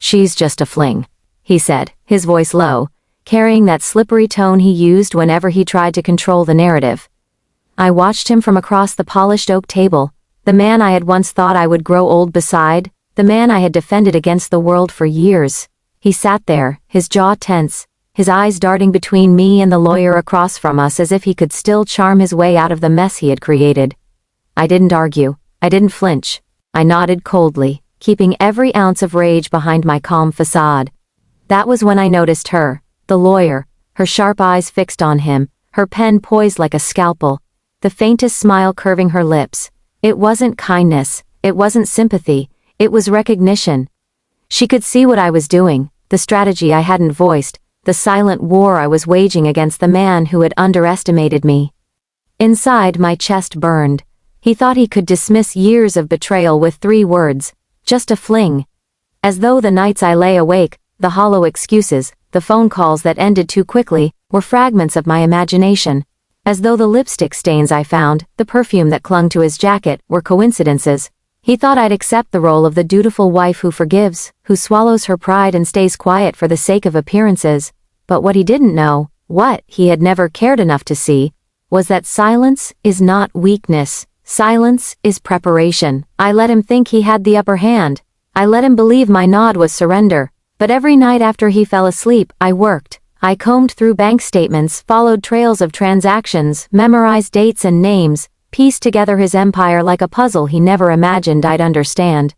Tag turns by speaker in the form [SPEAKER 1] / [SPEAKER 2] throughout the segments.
[SPEAKER 1] "She's just a fling," he said, his voice low, carrying that slippery tone he used whenever he tried to control the narrative. I watched him from across the polished oak table, the man I had once thought I would grow old beside, the man I had defended against the world for years. He sat there, his jaw tense, his eyes darting between me and the lawyer across from us as if he could still charm his way out of the mess he had created. I didn't argue. I didn't flinch. I nodded coldly, keeping every ounce of rage behind my calm facade. That was when I noticed her, the lawyer, her sharp eyes fixed on him, her pen poised like a scalpel, the faintest smile curving her lips. It wasn't kindness, it wasn't sympathy, it was recognition. She could see what I was doing, the strategy I hadn't voiced, the silent war I was waging against the man who had underestimated me. Inside, my chest burned. He thought he could dismiss years of betrayal with 3 words, just a fling. As though the nights I lay awake, the hollow excuses, the phone calls that ended too quickly, were fragments of my imagination. As though the lipstick stains I found, the perfume that clung to his jacket, were coincidences. He thought I'd accept the role of the dutiful wife who forgives, who swallows her pride and stays quiet for the sake of appearances. But what he didn't know, what he had never cared enough to see, was that silence is not weakness. Silence is preparation. I let him think he had the upper hand. I let him believe my nod was surrender. But every night after he fell asleep, I worked. I combed through bank statements, followed trails of transactions, memorized dates and names, pieced together his empire like a puzzle he never imagined I'd understand.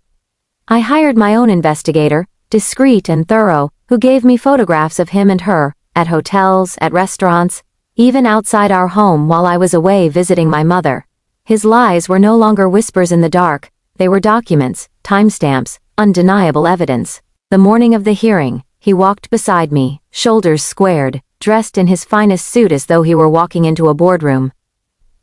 [SPEAKER 1] I hired my own investigator, discreet and thorough, who gave me photographs of him and her, at hotels, at restaurants, even outside our home while I was away visiting my mother. His lies were no longer whispers in the dark, they were documents, timestamps, undeniable evidence. The morning of the hearing, he walked beside me, shoulders squared, dressed in his finest suit as though he were walking into a boardroom.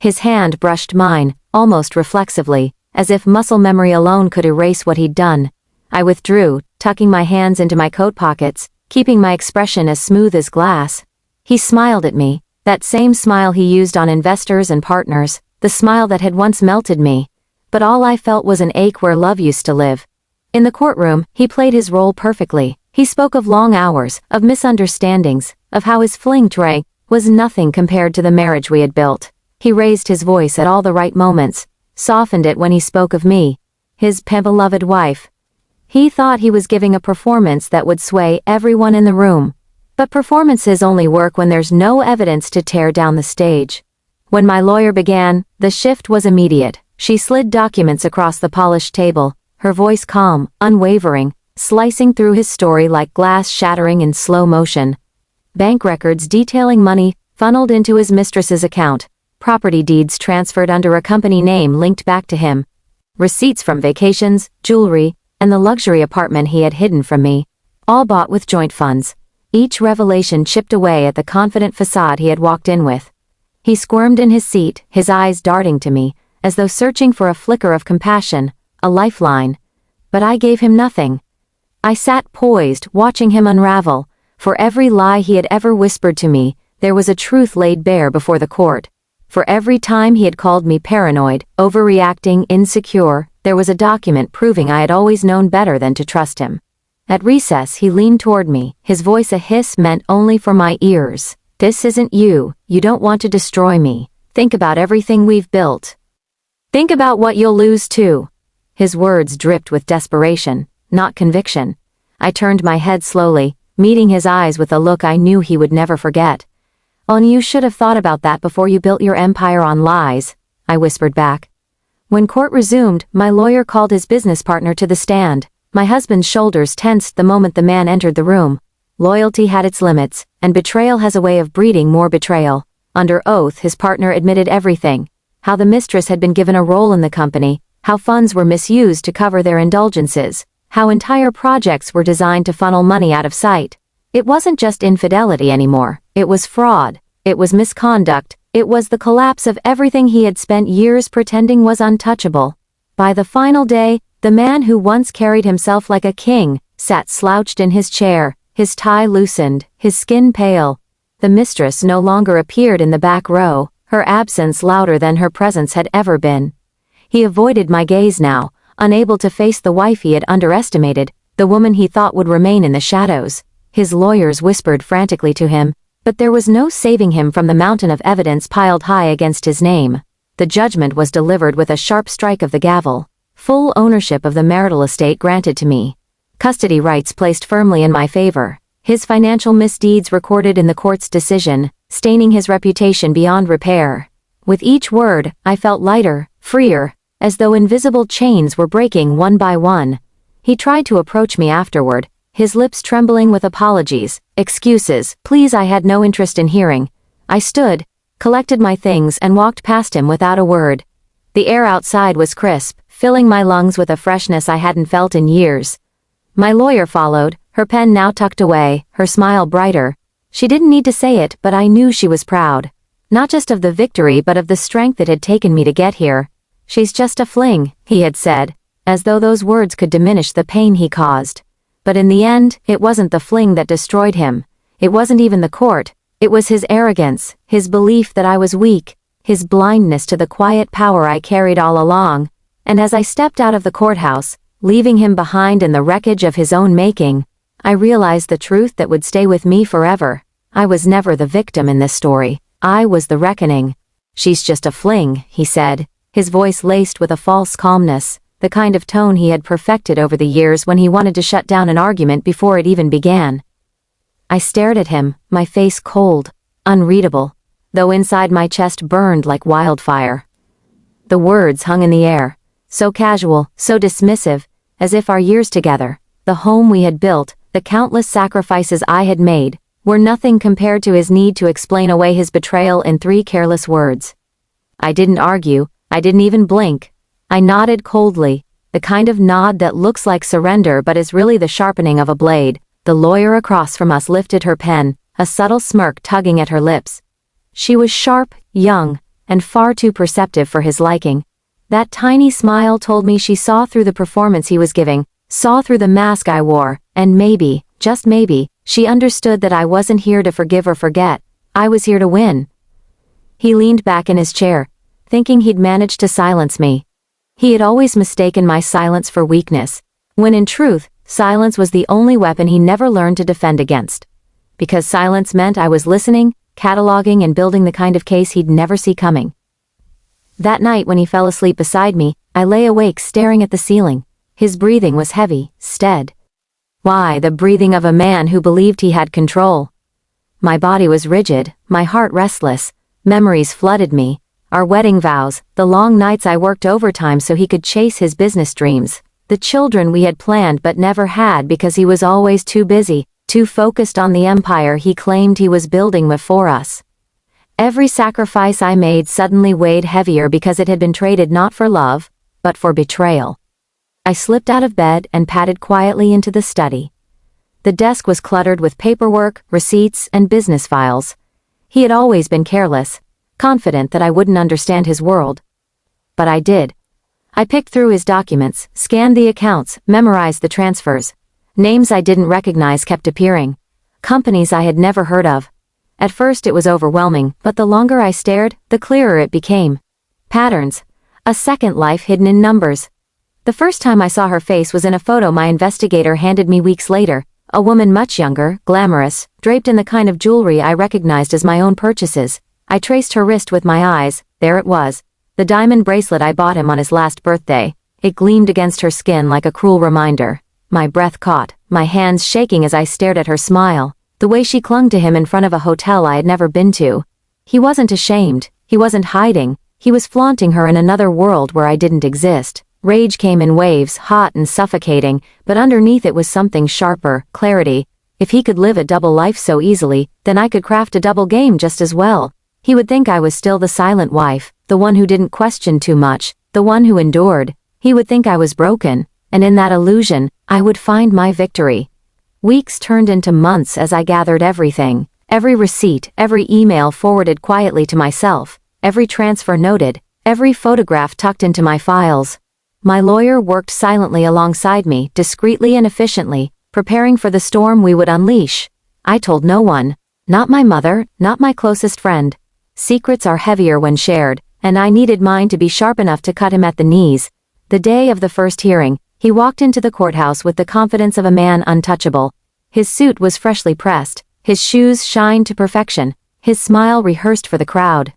[SPEAKER 1] His hand brushed mine, almost reflexively, as if muscle memory alone could erase what he'd done. I withdrew, tucking my hands into my coat pockets, keeping my expression as smooth as glass. He smiled at me, that same smile he used on investors and partners, the smile that had once melted me. But all I felt was an ache where love used to live. In the courtroom, he played his role perfectly. He spoke of long hours, of misunderstandings, of how his fling tray was nothing compared to the marriage we had built. He raised his voice at all the right moments, softened it when he spoke of me, his beloved wife. He thought he was giving a performance that would sway everyone in the room. But performances only work when there's no evidence to tear down the stage. When my lawyer began, the shift was immediate. She slid documents across the polished table, her voice calm, unwavering, slicing through his story like glass shattering in slow motion. Bank records detailing money funneled into his mistress's account, property deeds transferred under a company name linked back to him, receipts from vacations, jewelry, and the luxury apartment he had hidden from me, all bought with joint funds. Each revelation chipped away at the confident facade he had walked in with. He squirmed in his seat, his eyes darting to me, as though searching for a flicker of compassion, a lifeline. But I gave him nothing. I sat poised, watching him unravel. For every lie he had ever whispered to me, there was a truth laid bare before the court. For every time he had called me paranoid, overreacting, insecure, there was a document proving I had always known better than to trust him. At recess he leaned toward me, his voice a hiss meant only for my ears. "This isn't you, you don't want to destroy me. Think about everything we've built. Think about what you'll lose too." His words dripped with desperation, not conviction. I turned my head slowly, meeting his eyes with a look I knew he would never forget. "Oh, and you should have thought about that before you built your empire on lies," I whispered back. When court resumed, my lawyer called his business partner to the stand. My husband's shoulders tensed the moment the man entered the room. Loyalty had its limits, and betrayal has a way of breeding more betrayal. Under oath, his partner admitted everything. How the mistress had been given a role in the company, how funds were misused to cover their indulgences, how entire projects were designed to funnel money out of sight. It wasn't just infidelity anymore, it was fraud, it was misconduct, it was the collapse of everything he had spent years pretending was untouchable. By the final day, the man who once carried himself like a king, sat slouched in his chair, his tie loosened, his skin pale. The mistress no longer appeared in the back row, her absence louder than her presence had ever been. He avoided my gaze now, unable to face the wife he had underestimated, The woman he thought would remain in the shadows. His lawyers whispered frantically to him, but there was no saving him from the mountain of evidence piled high against his name. The judgment was delivered with a sharp strike of the gavel. Full ownership of the marital estate granted to me. Custody rights placed firmly in my favor. His financial misdeeds recorded in the court's decision, staining his reputation beyond repair. With each word, I felt lighter, freer, as though invisible chains were breaking one by one. He tried to approach me afterward, his lips trembling with apologies, excuses, pleas I had no interest in hearing. I stood, collected my things and walked past him without a word. The air outside was crisp, filling my lungs with a freshness I hadn't felt in years. My lawyer followed, her pen now tucked away, her smile brighter. She didn't need to say it, but I knew she was proud. Not just of the victory but of the strength it had taken me to get here. She's just a fling, he had said, as though those words could diminish the pain he caused. But in the end, it wasn't the fling that destroyed him. It wasn't even the court. It was his arrogance, his belief that I was weak, his blindness to the quiet power I carried all along. And as I stepped out of the courthouse, leaving him behind in the wreckage of his own making, I realized the truth that would stay with me forever. I was never the victim in this story. I was the reckoning. She's just a fling, he said, his voice laced with a false calmness, the kind of tone he had perfected over the years when he wanted to shut down an argument before it even began. I stared at him, my face cold, unreadable, though inside my chest burned like wildfire. The words hung in the air, so casual, so dismissive, as if our years together, the home we had built, the countless sacrifices I had made, were nothing compared to his need to explain away his betrayal in 3 careless words. I didn't argue, I didn't even blink. I nodded coldly, the kind of nod that looks like surrender but is really the sharpening of a blade. The lawyer across from us lifted her pen, a subtle smirk tugging at her lips. She was sharp, young, and far too perceptive for his liking. That tiny smile told me she saw through the performance he was giving, saw through the mask I wore, and maybe, just maybe, she understood that I wasn't here to forgive or forget. I was here to win. He leaned back in his chair, thinking he'd managed to silence me. He had always mistaken my silence for weakness, when in truth, silence was the only weapon he never learned to defend against. Because silence meant I was listening, cataloging and building the kind of case he'd never see coming. That night when he fell asleep beside me, I lay awake staring at the ceiling. His breathing was heavy, steady. Why, the breathing of a man who believed he had control. My body was rigid, my heart restless, memories flooded me. Our wedding vows, the long nights I worked overtime so he could chase his business dreams, the children we had planned but never had because he was always too busy, too focused on the empire he claimed he was building before us. Every sacrifice I made suddenly weighed heavier because it had been traded not for love, but for betrayal. I slipped out of bed and padded quietly into the study. The desk was cluttered with paperwork, receipts, and business files. He had always been careless, confident that I wouldn't understand his world. But I did. I picked through his documents, scanned the accounts, memorized the transfers. Names I didn't recognize kept appearing. Companies I had never heard of. At first it was overwhelming, but the longer I stared, the clearer it became. Patterns. A second life hidden in numbers. The first time I saw her face was in a photo my investigator handed me weeks later, a woman much younger, glamorous, draped in the kind of jewelry I recognized as my own purchases. I traced her wrist with my eyes. There it was. The diamond bracelet I bought him on his last birthday. It gleamed against her skin like a cruel reminder. My breath caught, my hands shaking as I stared at her smile. The way she clung to him in front of a hotel I had never been to. He wasn't ashamed, he wasn't hiding, he was flaunting her in another world where I didn't exist. Rage came in waves, hot and suffocating, but underneath it was something sharper, clarity. If he could live a double life so easily, then I could craft a double game just as well. He would think I was still the silent wife, the one who didn't question too much, the one who endured. He would think I was broken, and in that illusion, I would find my victory. Weeks turned into months as I gathered everything, every receipt, every email forwarded quietly to myself, every transfer noted, every photograph tucked into my files. My lawyer worked silently alongside me, discreetly and efficiently, preparing for the storm we would unleash. I told no one, not my mother, not my closest friend. Secrets are heavier when shared, and I needed mine to be sharp enough to cut him at the knees. The day of the first hearing, He walked into the courthouse with the confidence of a man untouchable. His suit was freshly pressed, his shoes shined to perfection, his smile rehearsed for the crowd.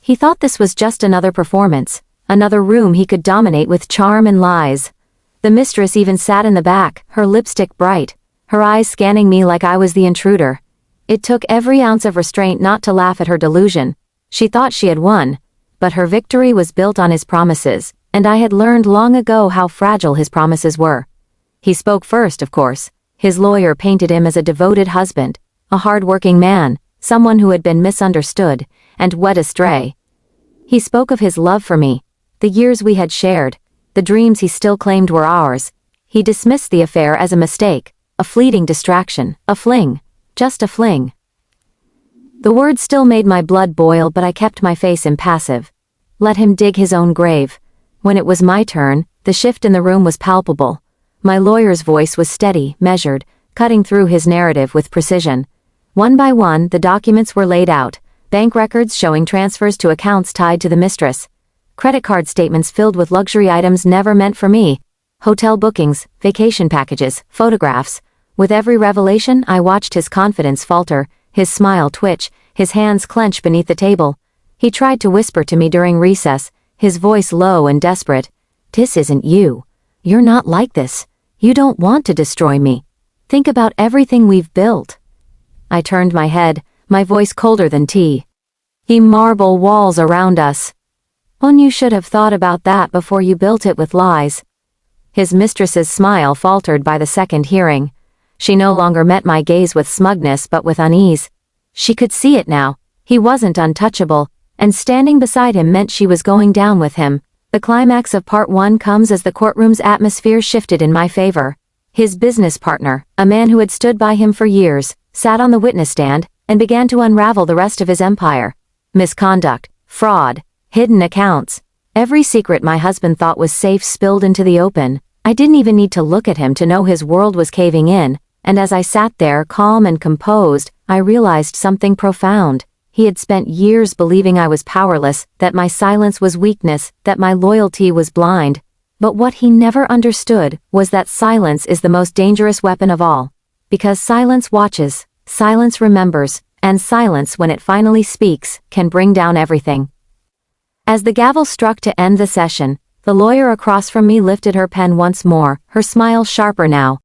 [SPEAKER 1] He thought this was just another performance, another room he could dominate with charm and lies. The mistress even sat in the back, her lipstick bright, her eyes scanning me like I was the intruder. It took every ounce of restraint not to laugh at her delusion. She thought she had won, but her victory was built on his promises, and I had learned long ago how fragile his promises were. He spoke first, of course. His lawyer painted him as a devoted husband, a hard-working man, someone who had been misunderstood, and led astray. He spoke of his love for me, the years we had shared, the dreams he still claimed were ours. He dismissed the affair as a mistake, a fleeting distraction, a fling, just a fling. The words still made my blood boil, but I kept my face impassive. Let him dig his own grave. When it was my turn, the shift in the room was palpable. My lawyer's voice was steady, measured, cutting through his narrative with precision. One by one, the documents were laid out, bank records showing transfers to accounts tied to the mistress, credit card statements filled with luxury items never meant for me, hotel bookings, vacation packages, photographs. With every revelation, I watched his confidence falter, his smile twitch, his hands clench beneath the table. He tried to whisper to me during recess, his voice low and desperate. "This isn't you. You're not like this. You don't want to destroy me. Think about everything we've built." I turned my head, my voice colder than tea. "The marble walls around us. Well, you should have thought about that before you built it with lies." His mistress's smile faltered by the second hearing. She no longer met my gaze with smugness but with unease. She could see it now. He wasn't untouchable, and standing beside him meant she was going down with him. The climax of part 1 comes as the courtroom's atmosphere shifted in my favor. His business partner, a man who had stood by him for years, sat on the witness stand and began to unravel the rest of his empire. Misconduct, fraud, hidden accounts. Every secret my husband thought was safe spilled into the open. I didn't even need to look at him to know his world was caving in, and as I sat there calm and composed, I realized something profound. He had spent years believing I was powerless, that my silence was weakness, that my loyalty was blind. But what he never understood was that silence is the most dangerous weapon of all. Because silence watches, silence remembers, and silence, when it finally speaks, can bring down everything. As the gavel struck to end the session, the lawyer across from me lifted her pen once more, her smile sharper now,